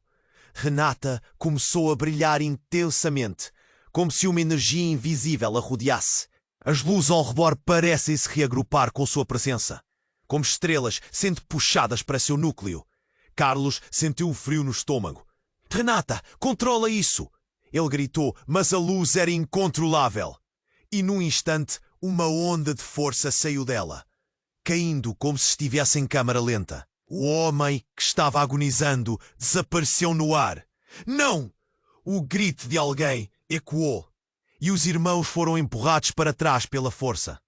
Renata começou a brilhar intensamente, como se uma energia invisível a rodeasse. As luzes ao redor parecem se reagrupar com sua presença, como estrelas sendo puxadas para seu núcleo. Carlos sentiu um frio no estômago. Renata, controla isso! Ele gritou, mas a luz era incontrolável. E num instante, uma onda de força saiu dela, caindo como se estivesse em câmara lenta. O homem que estava agonizando desapareceu no ar. Não! O grito de alguém ecoou, e os irmãos foram empurrados para trás pela força.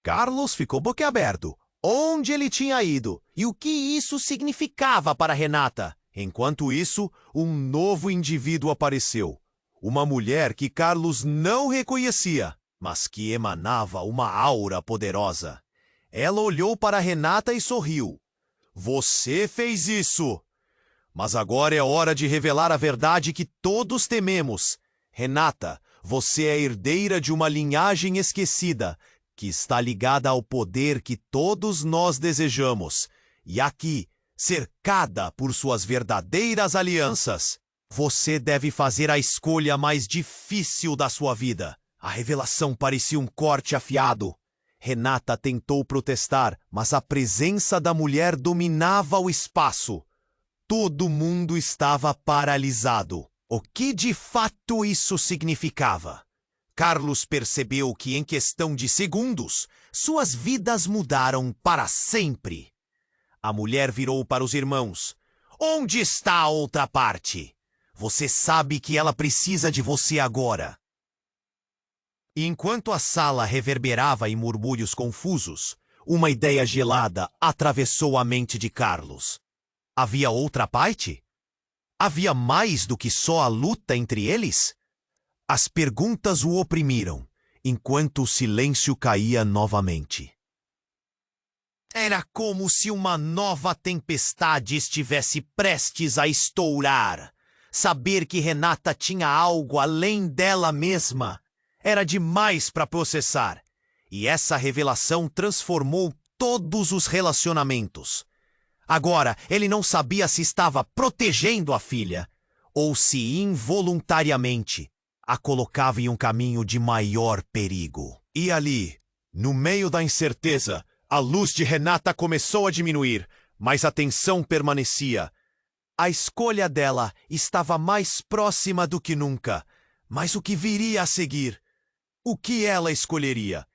Carlos ficou boquiaberto. Onde ele tinha ido? E o que isso significava para Renata? Enquanto isso, um novo indivíduo apareceu. Uma mulher que Carlos não reconhecia, mas que emanava uma aura poderosa. Ela olhou para Renata e sorriu. Você fez isso! Mas agora é hora de revelar a verdade que todos tememos. Renata, você é herdeira de uma linhagem esquecida, que está ligada ao poder que todos nós desejamos. E aqui, cercada por suas verdadeiras alianças, você deve fazer a escolha mais difícil da sua vida. A revelação parecia um corte afiado. Renata tentou protestar, mas a presença da mulher dominava o espaço. Todo mundo estava paralisado. O que de fato isso significava? Carlos percebeu que em questão de segundos, suas vidas mudaram para sempre. A mulher virou para os irmãos. Onde está a outra parte? Você sabe que ela precisa de você agora. E enquanto a sala reverberava em murmúrios confusos, uma ideia gelada atravessou a mente de Carlos. Havia outra parte? Havia mais do que só a luta entre eles? As perguntas o oprimiram, enquanto o silêncio caía novamente. Era como se uma nova tempestade estivesse prestes a estourar. Saber que Renata tinha algo além dela mesma era demais para processar. E essa revelação transformou todos os relacionamentos. Agora, ele não sabia se estava protegendo a filha ou se involuntariamente a colocava em um caminho de maior perigo. E ali, no meio da incerteza, a luz de Renata começou a diminuir, mas a tensão permanecia. A escolha dela estava mais próxima do que nunca. Mas o que viria a seguir? O que ela escolheria?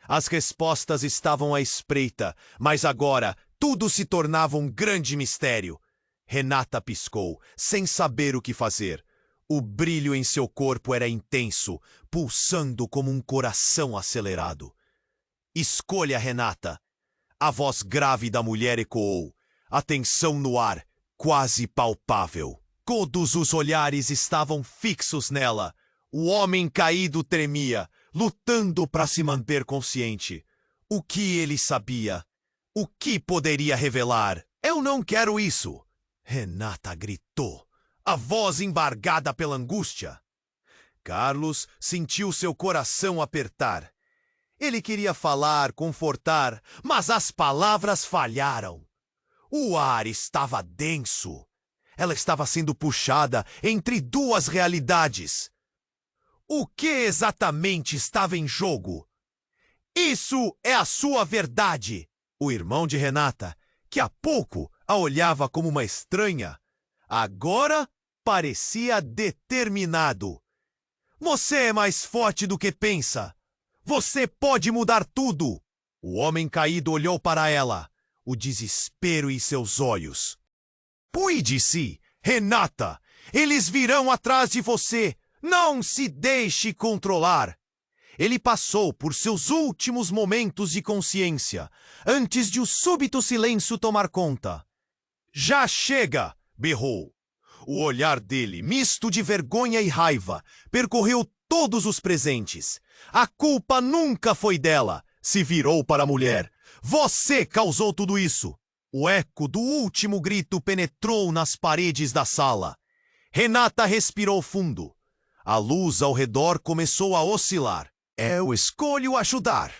As respostas estavam à espreita, mas agora tudo se tornava um grande mistério. Renata piscou, sem saber o que fazer. O brilho em seu corpo era intenso, pulsando como um coração acelerado. Escolha, Renata! A voz grave da mulher ecoou. A tensão no ar, quase palpável. Todos os olhares estavam fixos nela. O homem caído tremia, lutando para se manter consciente. O que ele sabia? O que poderia revelar? Eu não quero isso! Renata gritou, a voz embargada pela angústia. Carlos sentiu seu coração apertar. Ele queria falar, confortar, mas as palavras falharam. O ar estava denso. Ela estava sendo puxada entre duas realidades. O que exatamente estava em jogo? Isso é a sua verdade! O irmão de Renata, que há pouco a olhava como uma estranha, agora parecia determinado. Você é mais forte do que pensa. Você pode mudar tudo. O homem caído olhou para ela, o desespero em seus olhos. Cuide-se, Renata! Eles virão atrás de você! Não se deixe controlar! Ele passou por seus últimos momentos de consciência, antes de o súbito silêncio tomar conta. Já chega! Berrou. O olhar dele, misto de vergonha e raiva, percorreu todos os presentes. A culpa nunca foi dela. Se virou para a mulher. Você causou tudo isso! O eco do último grito penetrou nas paredes da sala. Renata respirou fundo. A luz ao redor começou a oscilar. Eu escolho ajudar.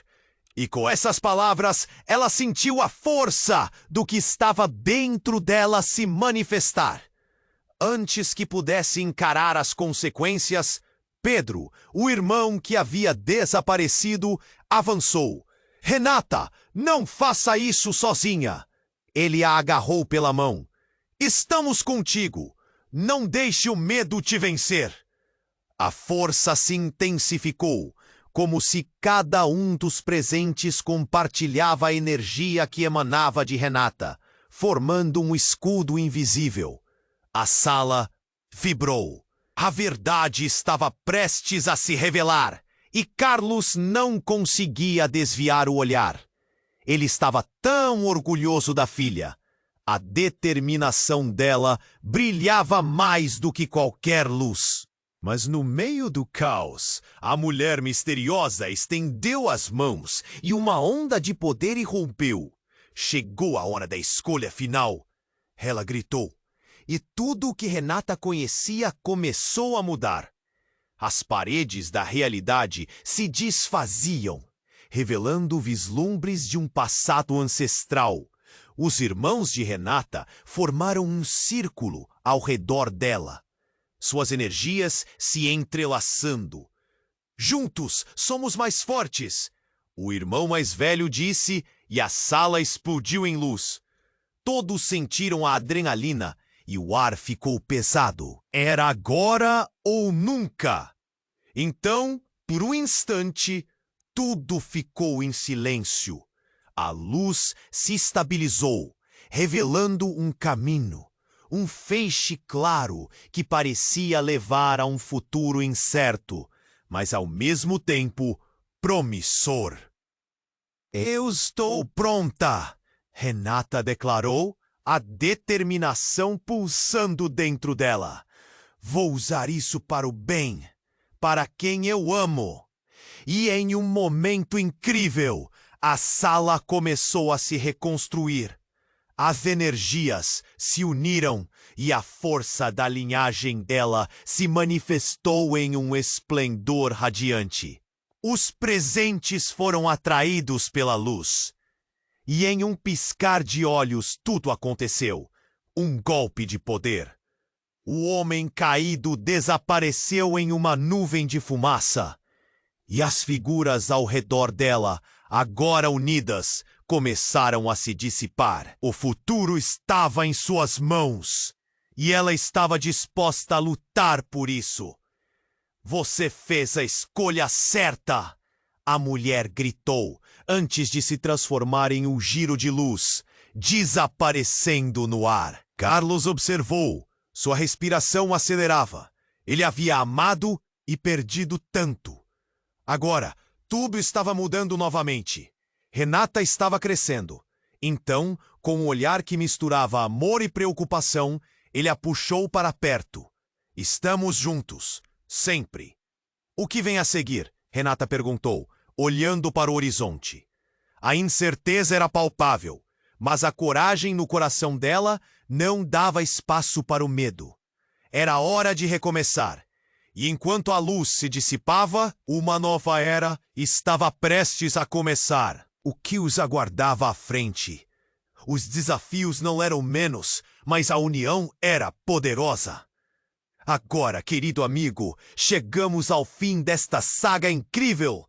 E com essas palavras, ela sentiu a força do que estava dentro dela se manifestar. Antes que pudesse encarar as consequências, Pedro, o irmão que havia desaparecido, avançou. Renata, não faça isso sozinha! Ele a agarrou pela mão. Estamos contigo. Não deixe o medo te vencer. A força se intensificou, como se cada um dos presentes compartilhava a energia que emanava de Renata, formando um escudo invisível. A sala vibrou. A verdade estava prestes a se revelar, e Carlos não conseguia desviar o olhar. Ele estava tão orgulhoso da filha. A determinação dela brilhava mais do que qualquer luz. Mas no meio do caos, a mulher misteriosa estendeu as mãos e uma onda de poder irrompeu. Chegou a hora da escolha final. Ela gritou. E tudo o que Renata conhecia começou a mudar. As paredes da realidade se desfaziam, revelando vislumbres de um passado ancestral. Os irmãos de Renata formaram um círculo ao redor dela, suas energias se entrelaçando. Juntos somos mais fortes, o irmão mais velho disse, e a sala explodiu em luz. Todos sentiram a adrenalina e o ar ficou pesado. Era agora ou nunca. Então, por um instante, tudo ficou em silêncio. A luz se estabilizou, revelando um caminho, um feixe claro que parecia levar a um futuro incerto, mas ao mesmo tempo promissor. Eu estou pronta, Renata declarou, a determinação pulsando dentro dela. Vou usar isso para o bem, para quem eu amo. E em um momento incrível, a sala começou a se reconstruir. As energias se uniram e a força da linhagem dela se manifestou em um esplendor radiante. Os presentes foram atraídos pela luz. E em um piscar de olhos tudo aconteceu. Um golpe de poder. O homem caído desapareceu em uma nuvem de fumaça. E as figuras ao redor dela, agora unidas, começaram a se dissipar. O futuro estava em suas mãos. E ela estava disposta a lutar por isso. Você fez a escolha certa! A mulher gritou, antes de se transformar em um giro de luz, desaparecendo no ar. Carlos observou. Sua respiração acelerava. Ele havia amado e perdido tanto. Agora, tudo estava mudando novamente. Renata estava crescendo. Então, com um olhar que misturava amor e preocupação, ele a puxou para perto. Estamos juntos, sempre. O que vem a seguir? Renata perguntou, olhando para o horizonte. A incerteza era palpável, mas a coragem no coração dela não dava espaço para o medo. Era hora de recomeçar. E enquanto a luz se dissipava, uma nova era estava prestes a começar. O que os aguardava à frente? Os desafios não eram menos, mas a união era poderosa. Agora, querido amigo, chegamos ao fim desta saga incrível.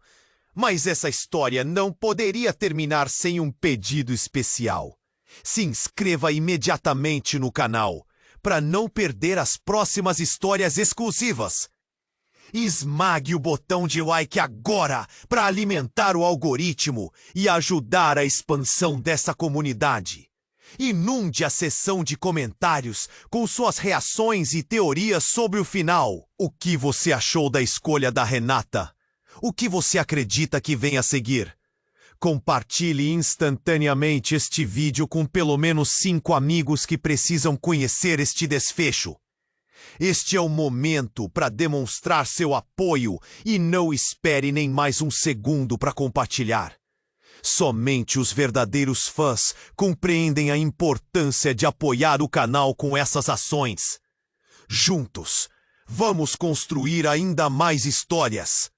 Mas essa história não poderia terminar sem um pedido especial. Se inscreva imediatamente no canal para não perder as próximas histórias exclusivas. Esmague o botão de like agora para alimentar o algoritmo e ajudar a expansão dessa comunidade. Inunde a seção de comentários com suas reações e teorias sobre o final. O que você achou da escolha da Renata? O que você acredita que vem a seguir? Compartilhe instantaneamente este vídeo com pelo menos 5 amigos que precisam conhecer este desfecho. Este é o momento para demonstrar seu apoio e não espere nem mais um segundo para compartilhar. Somente os verdadeiros fãs compreendem a importância de apoiar o canal com essas ações. Juntos, vamos construir ainda mais histórias.